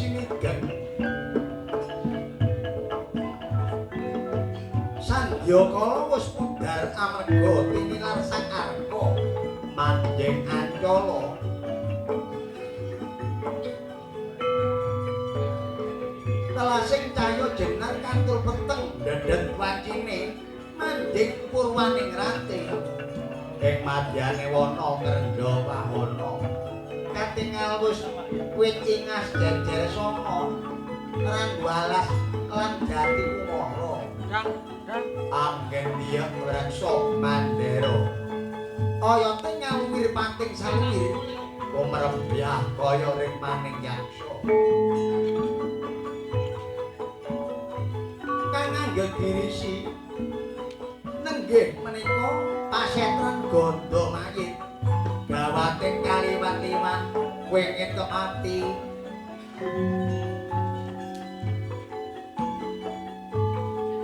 sinigeng Sandyakala wis pudar amarga tinilar sang Arka manjing Ancala. Telasing cahya jenar kantul peteng ndedet wacine manjing purwaning rati. Ing madyane wana ngrendha wahana katingal wis wit ingas jejer sanga ranggo alas lan jati kumara anggen dia ngreksa mandera oyate nyawir pating saluwir kumrebyah kaya ring maning yaksa kang ngangge dirisi nenggih menika pasetran gondo mayit gawating kaliwat-liwat wingit kemati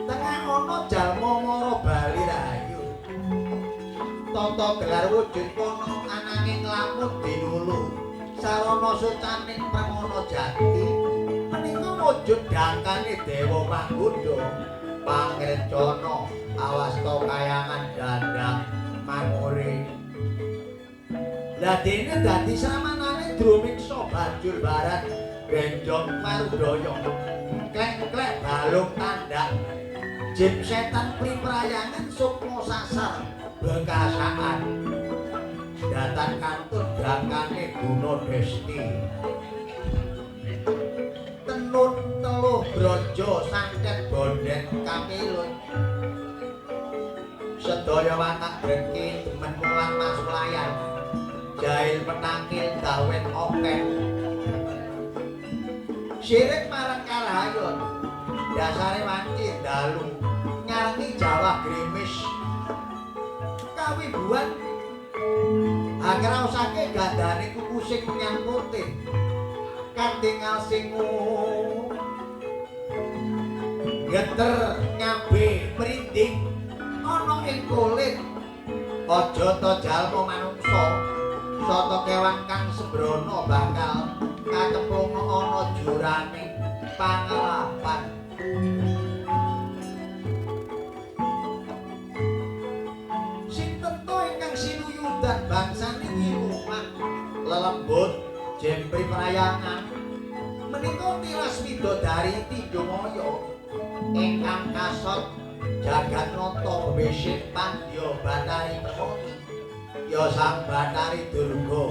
tengah ana jalma mara bali rahayu tata gelar wujud kono ananging lamun dinulu sarana sucaning pramana jati menika wujud dangkane dewa Panggudha pangrencana awasta kayangan dandang mangure lah dene dadi samanane drumiksa banjur barat benjong marudaya klek-klek balung tandak jin setan priprayangan sukma sasar bekasaan datan kantun dangkane guna desti tenun teluh brojo santet bonden kamilun sedaya watak drengki demen mulang masulayan jahil penangkil dawen open sirik marang kalahayun dasare wanci dalu nyarengi Jawa grimis kawibuan agraosake gandane kukusing menyang putih katingal singu geter nyabe merinding ana ing kulit aja ta jalma manungsa sata kewan kang sembrono bakal kacemplung ana jurane pangelapan sinten to ingkang sinuyudan bangsane ngiluman lelembut jempri prayangan menika tilas widodari Tidamaya ingkang kasot jagat nata besit pandya Batari Moni ya sang Batari Durga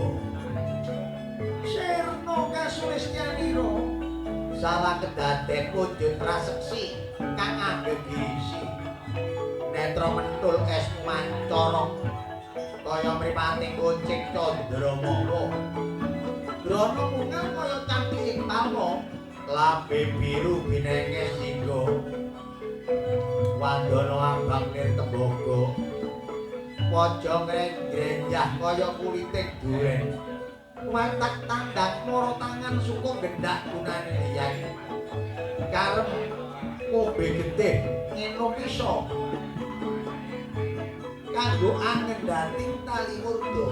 sirna kasulistyanira salah kedaden wujud praseksi kang agegisi netra mentul esmu mancorong kaya mripating kucing Candramala grana mungal kaya campiking palma lambe biru binenge singga wandana abang lir tembaga waja ngrenjah kaya kuliting duren watak tandang mara tangan suku gendak gunane liyan karep ngombe getih nginum iso kanggo angendating tali murda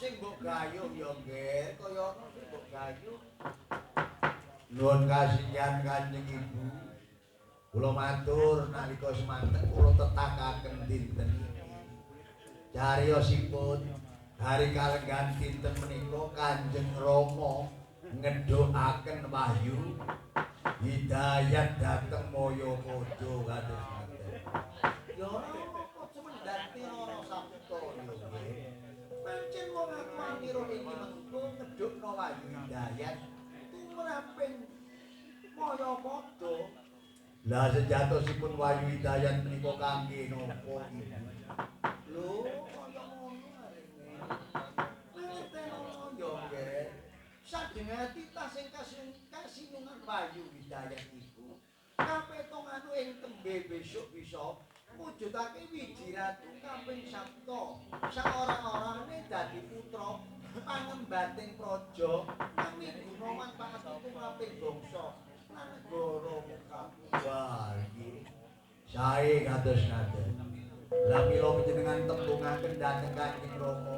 sing mbok gayuh ya nggih, kaya ana sing mbok gayuh. Nuwun kasihan Kanjeng Ibu. Kula matur nalika semanten kula tetakaken dinten iki. Cariyosipun hari kalenggan dinten menika Kanjeng Rama ngedhoaken wahyu hidayat dhateng Mayapada kados ngaten. Ya ora kok semendati ora sabta ya nggih. Pancen wong aku iki mengko ngedhokno wahyu hidayat tumraping Mayapada. Lah sejatosipun wahyu hidayat menika kangge napa Ibu? Lho, kaya ngono arene. Ngerten ya nggih. Sajengane titah sing kasinungan wahyu hidayat iku kapetongane ing tembe besok bisa mujudake wiji ratu kaping sabta. Saora-orane dadi putra pangembating praja kami gunawan pangestu kaping bangsa. Negara Wah, iki sae kados ngaten. Lah mila panjenengan tembungaken dhateng Kanjeng Rama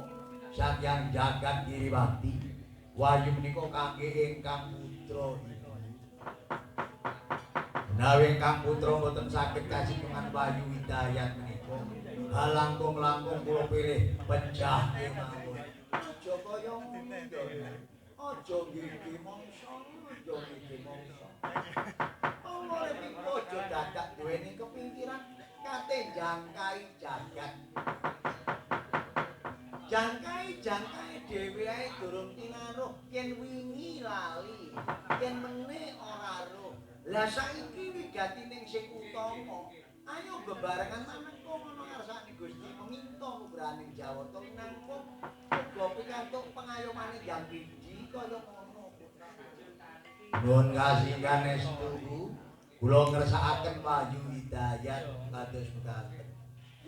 sakyang jagat Giriwati. Wahyu menika kangge ingkang putra Ibu. Menawi ingkang putra boten saged kasinungan wahyu hidayat menika, halangkung-langkung kula pilih pecah kemawon. Aja kaya ngono. Aja ngiki mangsa, aja ngiki mangsa. Urip iki aja dadak duweni kepinkiran kate jangkai jagat. Jangkai dhewe ae durung tinaruh yen wingi lali, yen meneh ora roh. Lah saiki wigatining sing utama. Ayo bebarengan maneka ana ngarsane Gusti meminta nugraning Jawata nangkung uga pikantuk pengayomane Hyang Widi kaya ngono. Nuwun kasihan estu kula ngersakaken wahyu hidayat kados mekaten.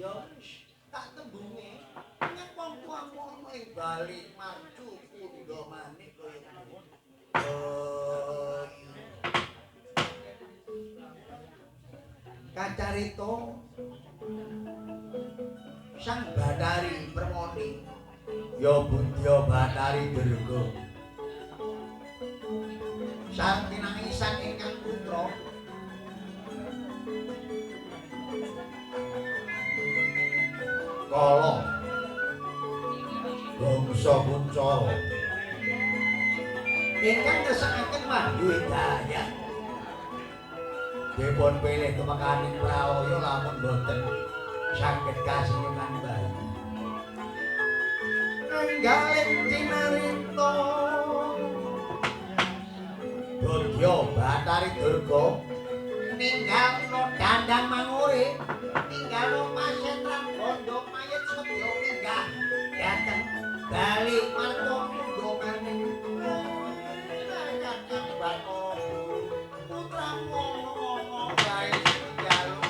Ya wis tak tembunge nek wong tuamu ana ing bali marcu pundha manik kaya ngono. Kacarita Sang Bathari Permoni ya Budya Bathari Durga sang pinangisan ingkang putra kala bangsa Kuncara ingkang ngersakaken wahyu hidayat dipun pilih kemekaning pralaya lamun boten saged kasinungan bayi enggalin cinarita Budya Bathari Durga ninggalno dandang mangure ninggalno pasetran bondo mayit sedya minggah dhateng bali marga mundha maning kakang bako putramu bae jaluk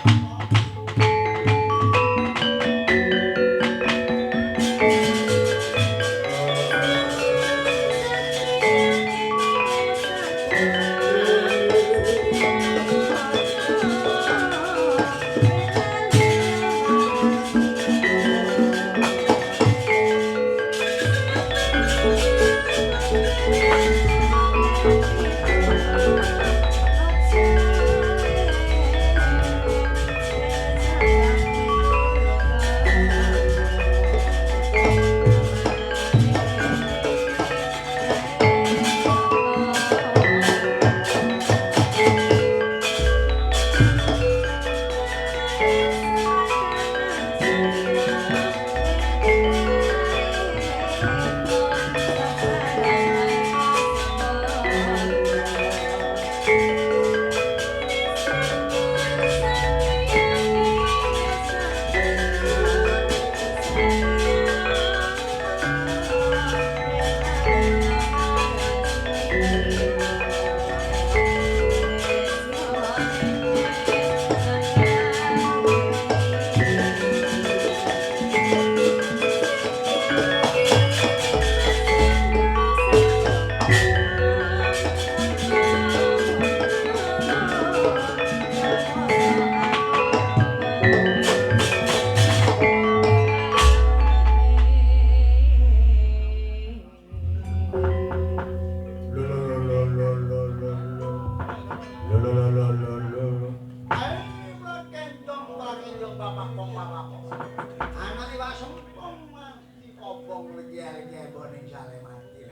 sale mati.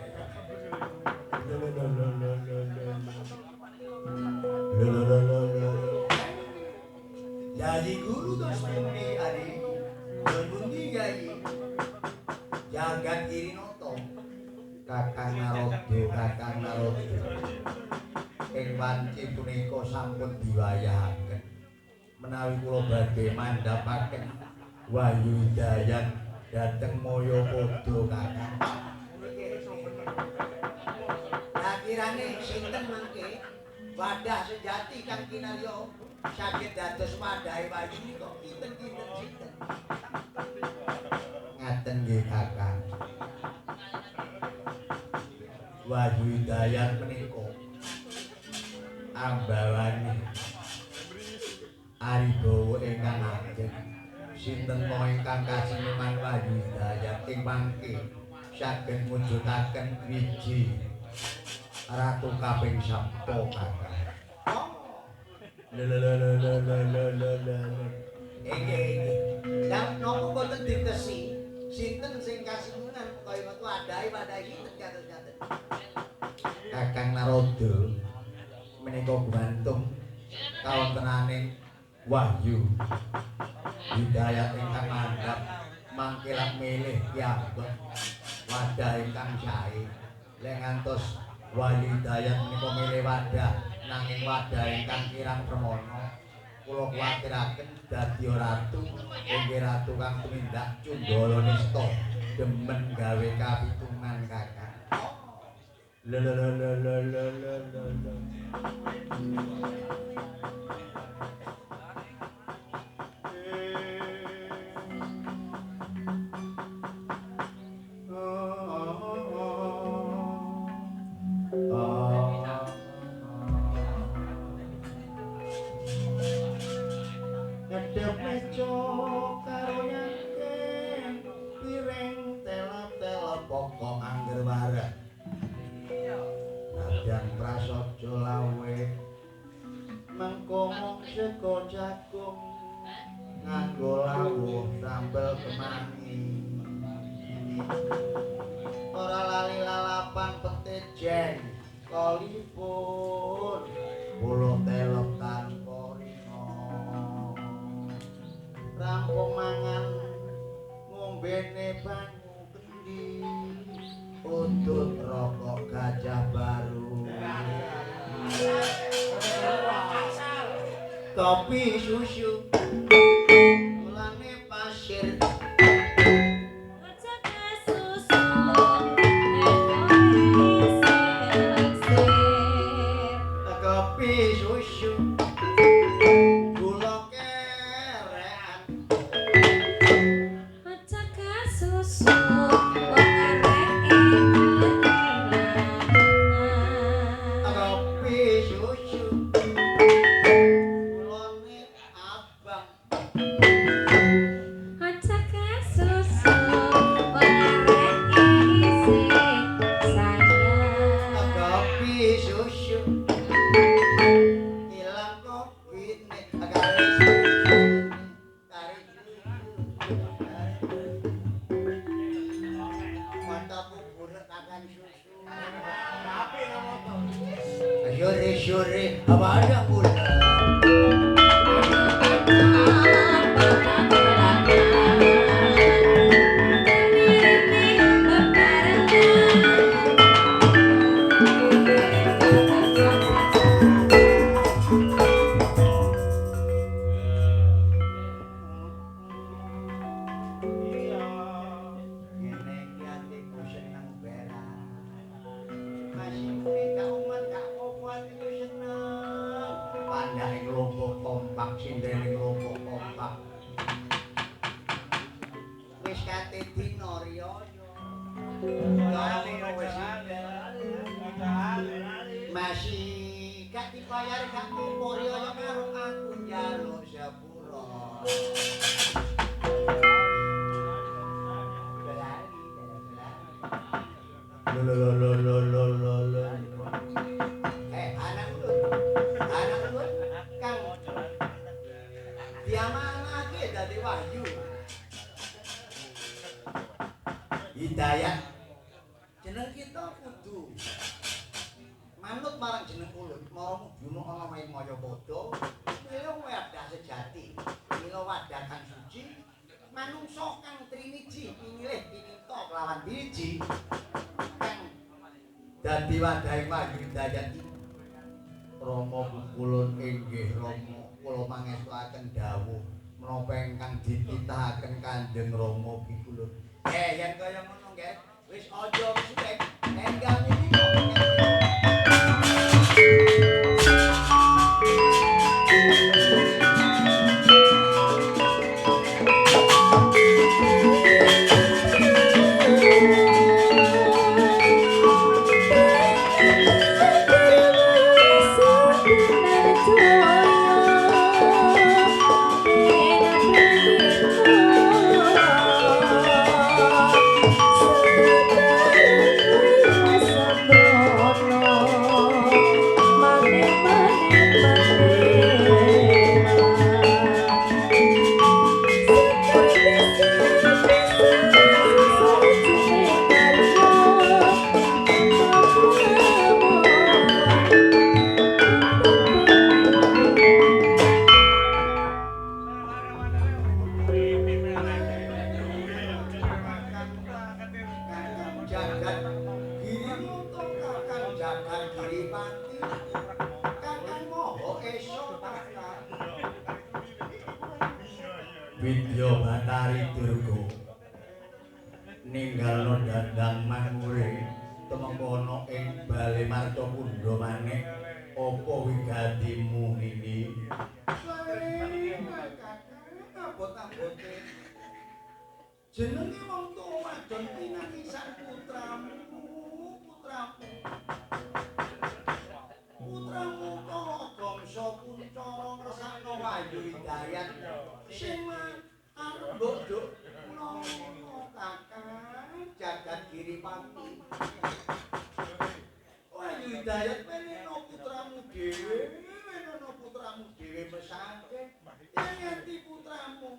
Jadi guru dos pundi ari. Don pundi gai. Jagat kiri noto. Kakang Narodo. Ing wanci punika sampun diwayahaken. Menawi kula badhe mandhapaken Wahyu Hidayat dhateng Mayapada kakang. Lah kirane sinten mangke wadah sejati kang kinarya saged dados wadahe Wahyu nika kinten-kinten sinten. Ngaten nggih kakang. Wahyu Hidayat menika ambawani aribawa ingkang ageng. Sinten to ingkang kasinuman Wahyu Hidayat ing mangke saged mujudaken wiji ratu kaping 10 kakang. Inggih. Lah napa boten ditesi sinten sing kasinuman kaya metu adahe sinten kados-kados. Kakang Narodo menika gumantung kawontenaning Wahyu Hidayat ingkang mandhap mangke lak milih piyambak wadah ingkang sae. Lek ngantos Wahyu Hidayat menika milih wadah nanging wadah ingkang kirang permana kula kuwatiraken dadi ratu inggih ratu kang tumindak Cundala Nista demen gawe kapitungan kakang. Ngedep meja karo yakin piring telep-telep pokok angger warak. Nadyan prasaja lawe mengko mung sego jagung nganggo lawuh sambel kemangi. Ora lali lalapan pete jeng kolipun bolo telep tanpa rina. Rampung mangan ngombene banyu kendi udut rokok gajah baru. Kopi susu mulane pasir kopi susu gula kerean susu kopi susu mulane abang susu kopi susu ilang kopine kare susu kare mantap bubur kakang susu tapi ngono sore apa ada pula sindene kelompok kompak wis kate dina riyo masih gak dibayar gak apa riyo karo aku njaluk sepuro lo anak lu kang diamanake dadi Wahyu Hidayat jeneng kita kudu manut marang jeneng ulut mau mudune ana wae maya padha mila wadah sejati mila wadah kang suci manungsa kang triniji pinilih pinita kelawan biji kang dadi wadahe Hidayat Rama kulun inggih Rama kula mangestuaken dawuh menapa ingkang dititahaken Kanjeng Rama pikulun yen kaya ngono nggih wis aja wis enggal niki Widya Batari Durga ninggalno dandang mangure temengkono ing bale Martapundha maneh apa wigatimu ini abot-abote jenenge wong tuwa wadon pinakisan putramu putramu karo bangsa Kuncara ngresakno Wahyu Hidayat sing arep mbok nono kakang jagat Giripati Wahyu Hidayat meneno putramu dhewe mesake yen nganti putramu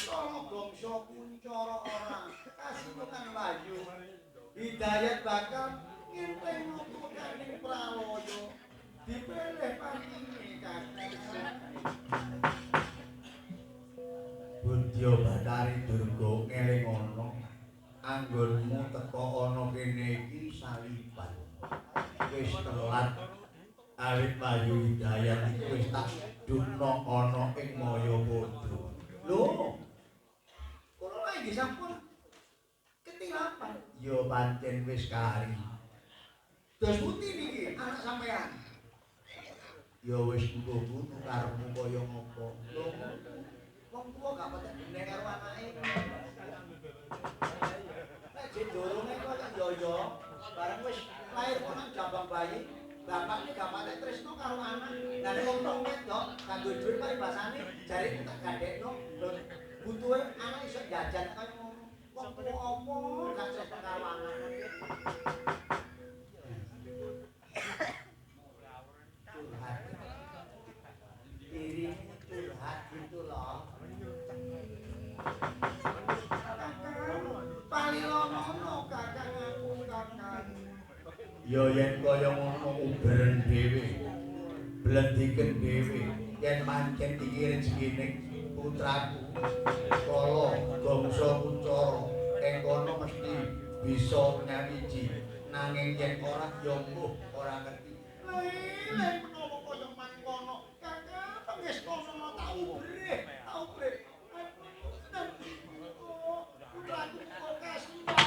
karo bangsa Kuncara ora kasuwukan Wahyu Hidayat bakal ngenteni putraning Pralaya dipilih pantine kakang Budya Batari Durga ngelingono anggonmu teka ana kene iki saliban wis telat awit Wahyu Hidayat iku wis tak dumna ana ing Mayapada lho kula lagi sampun ketilapan ya pancen wis kari dos putih niki anak sampean ya wis mbuh karepmu kaya ngopo lho wong tuwa gak patek gene karo anake nek jendorone kok yo bareng wis lair kok nang jambang bayi bapakne gak patek tresno karo anak lah nek wong wedok kanggo dhuwit paribasane jare tak gadekno lho butuhe anak iso jajan kaya ngono wong tuwa apa gak tresno karo anak curhat gitu loh palilono kakang aku kakang ya yen kaya ngono uberen dhewe blendiken dhewe yen pancen iki rezekine putraku kala bangsa Kuncara ing kono mesti bisa nyawiji nanging yen ora ya mbuh ora ngerti lha menawa kaya mangkono kakang wis kono tau breh putraku kok kasihan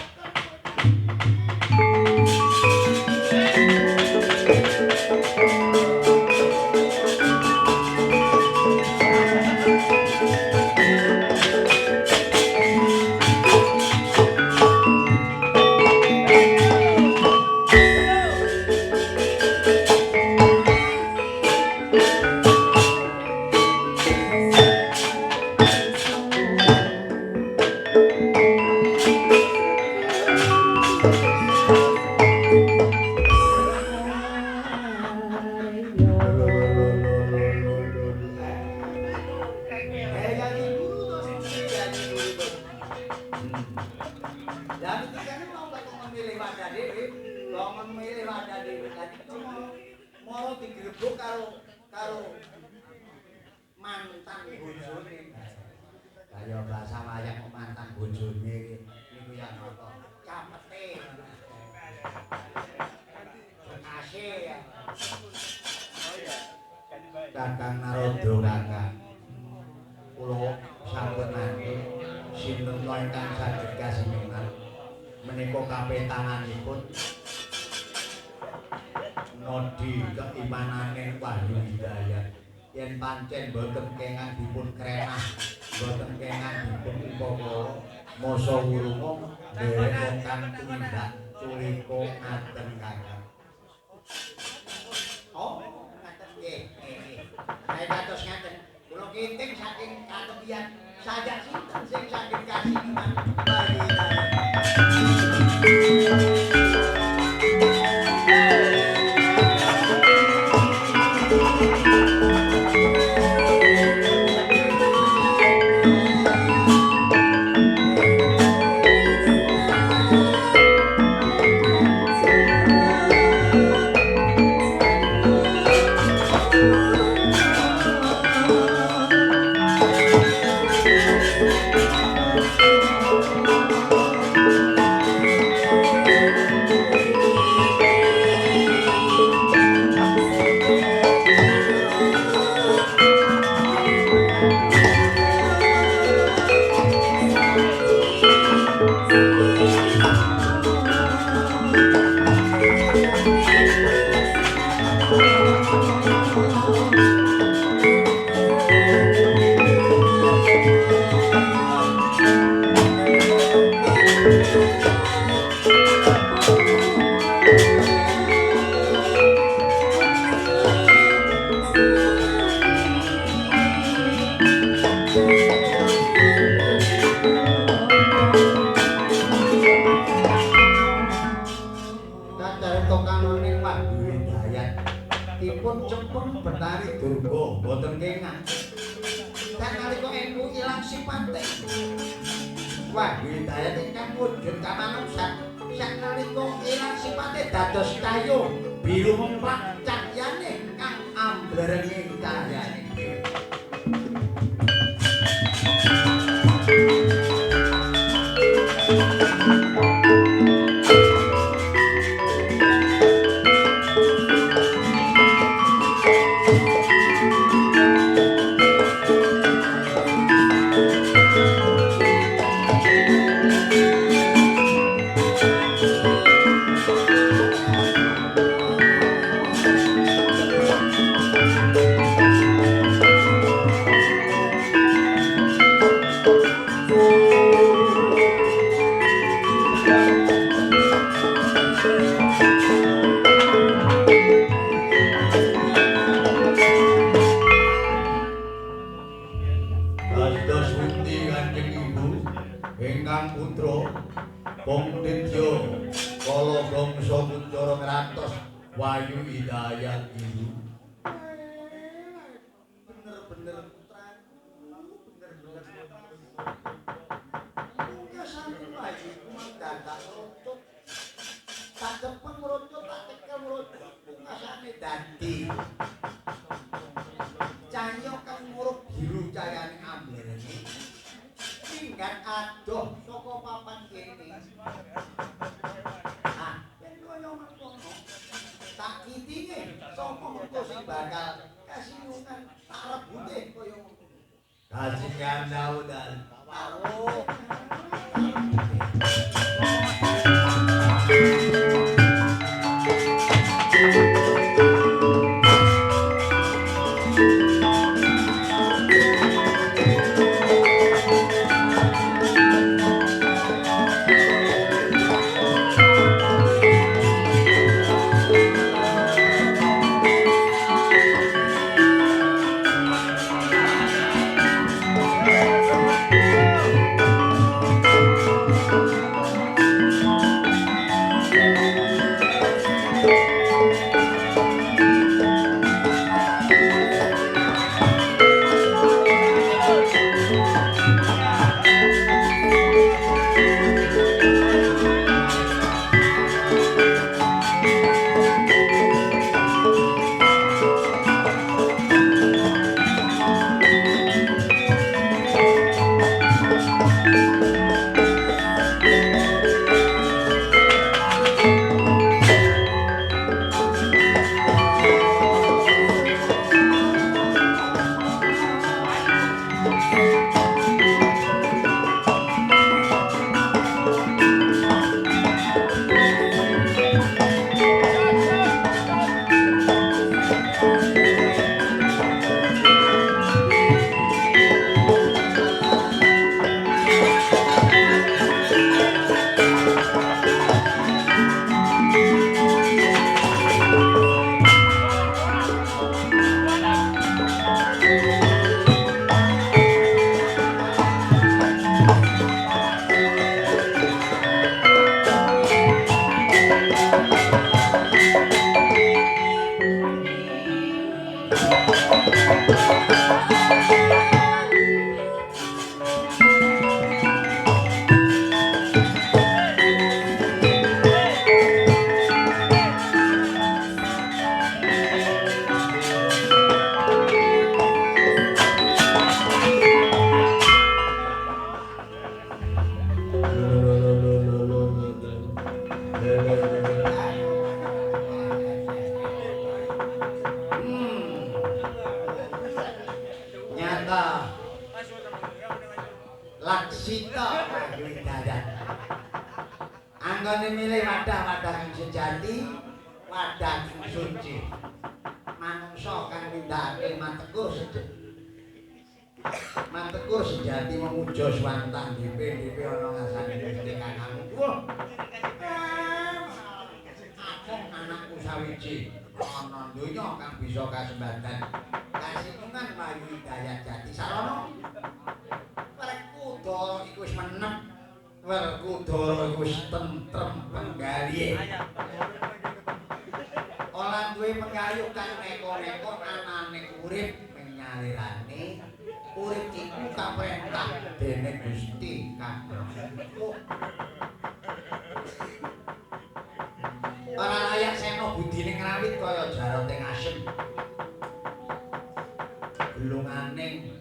milih wadah dhewe, longon milih wadah dhewe. Dadi mau digerebuk karo mantan bojone. Kaya bahasa wayang mantan bojone niku ya napa? Capete. Kasih ya. Kakang Narodo kakang. Kula sampun nanti sinten ingkang saged kasimingan menika kapetanganipun nodi keimananing Wahyu Hidayat yen pancen boten kengan dipun krenah boten kengan dipun upama masa wurunga nderek kang tumindak culika ngaten kakang. Oh ngaten nggih nggih. Saya kados ngaten. Kula kinting saking katepian sajak sinten sing saged kasimingan Wahyu Hidayat. Wahyu Hidayat ingkang mujud kamanungsan saknalika ilang sipate dados kayu biru memprak cahyane kang amblerenging cahyane. Wahyu Hidayat Ibu bener-bener putraku bener-bener ya sampe Wahyu kumang dadak rocot tak depan rocot tak tekel rocot pungasane dadi cahya kang murup biru cahyaning amblerene minggat adoh saka papan kene tak kitinge sapa mengko sing bakal kasiyungan tak rebute kaya ngono. Kajikan daudan. Oh. Nyata Laksita Wahyu Hidayat anggone milih wadah-wadah kang sejati wadah kang suci manungsa kang nindakake mantekur sejati memuja swantah DP ana ngasane Gusti Kang Agung aku anakku sawiji ana donya kang bisa kasembadan kasinungan Wahyu Hidayat Jati sarana Werkudara iku wis menep Werkudara iku wis tentrem penggalihe ora duwe pengayuh kang neko-neko anane urip menyalirane urip iku kaprentah dening Gusti Kang ora layak sena budine ngrawit kaya jaroting asem gelunganing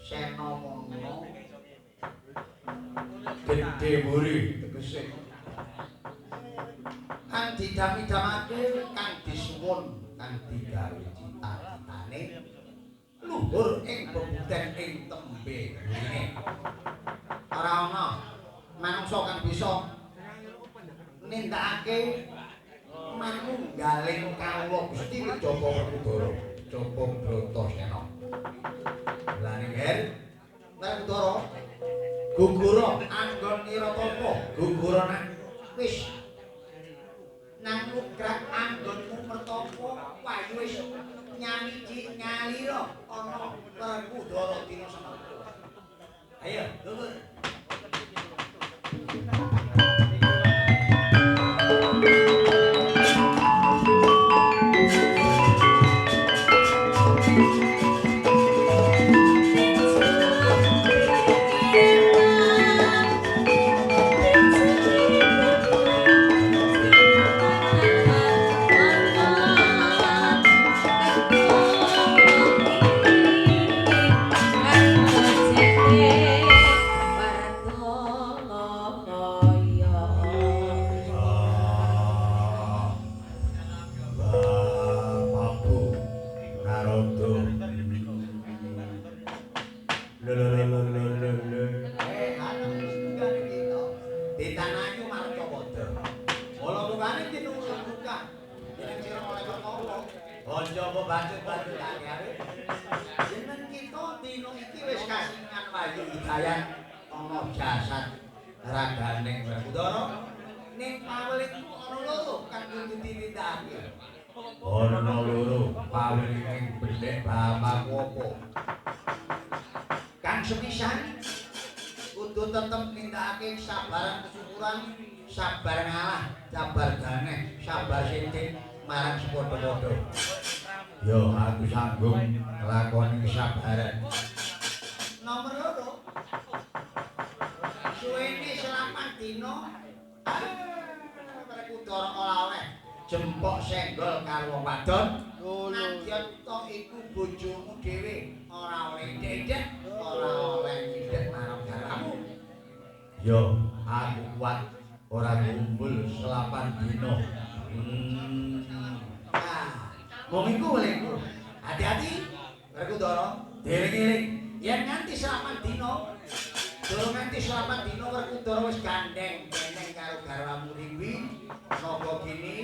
sena mono gedhe muri tegese kang didami-damake kang disuwun kang digawe cita-citane luhur ing bebuten ing tembe ngene ora ana manungsa kang bisa nindakake manunggaling kawula Gusti Japa Werkudara Japa Bratasena lha ning her Werkudara gugura anggon Niratapa gugura nang wis nang lugrak anggonmu mertapa wayu wis nyalira ana Werkudara dina semana ayo gugur sabar ngalah, sabar ganeh, sabar sinting marang sepadha-padha. Yo aku sanggup nglakoni kesabaran. Nomor loro. Suwene selapan dina Werkudara ora oleh jempok senggol karo wong wadon. Nadyan to iku bojomu dhewe ora oleh ndedek, ora oleh ndedek marang garwamu. Yo aku kuat ora kumpul selapan dino. Wong iku lho. Hati-hati Werkudara, dieling-eling yen nganti selapan dino. Durung nganti selapan dino Werkudara wis gandeng beneng karo garwamu Ringwi. Napa kene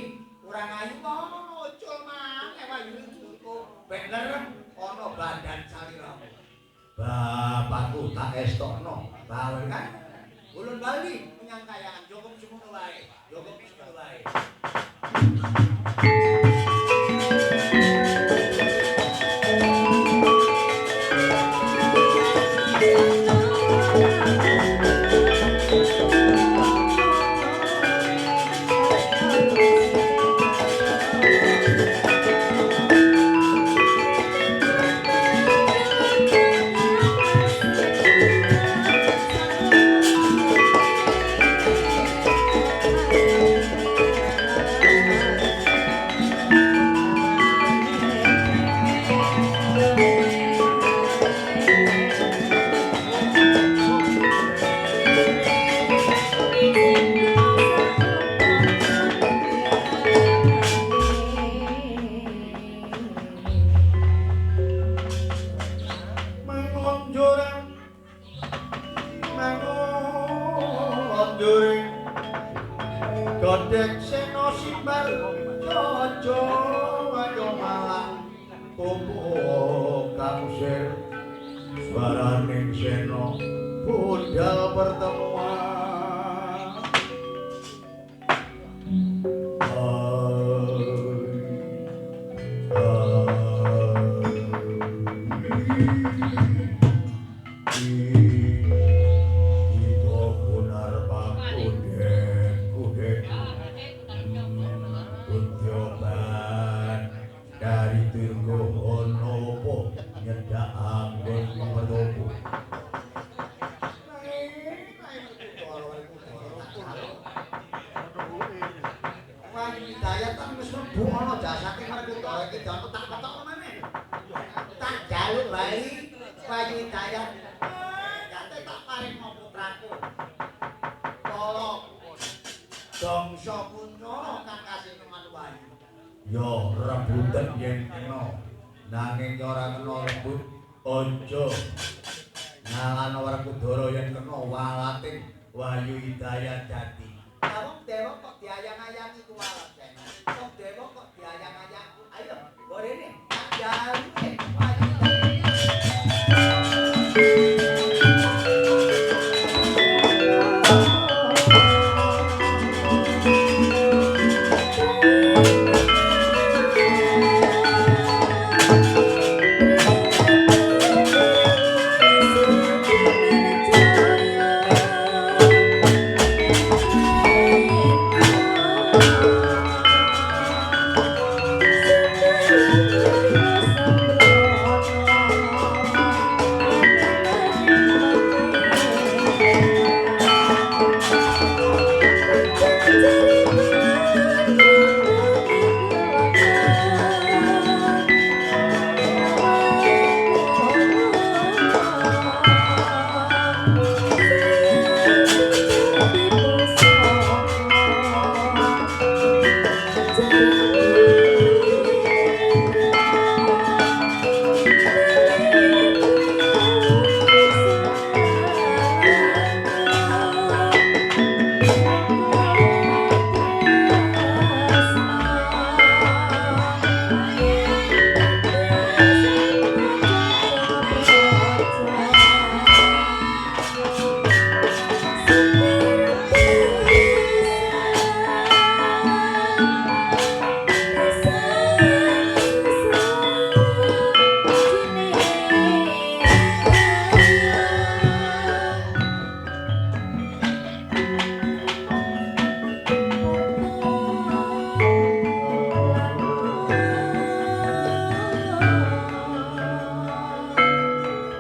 ora ngayu kok ucul maneh wayu iku. Bener ana badan saliramu. Bapakku tak estokno. Bawe kan Ulun Bali menyang kayangan Joko semono wae. Joko semono wae. Godek seno simbal jojo ayo malang kumpul kamsir baraning seno budal pertemuan dari Tirgo Honopo nyedak anggon Honopo Wahyu Hidayat kan wis mlebu ana jasake Merkudara iki jan petak-petok meneh tak jaluk bae Wahyu Hidayat kate tak paring putraku kala bangsa Kuncana kang kasinungan Wahyu yo rebutan yen kena nanging ora kena rebut aja ngalano Werkudara yen kena walating Wahyu Hidayat dadi wong dewa kok diayang-ayangi ku walat kok dewa kok diayang-ayang ayo gorene tak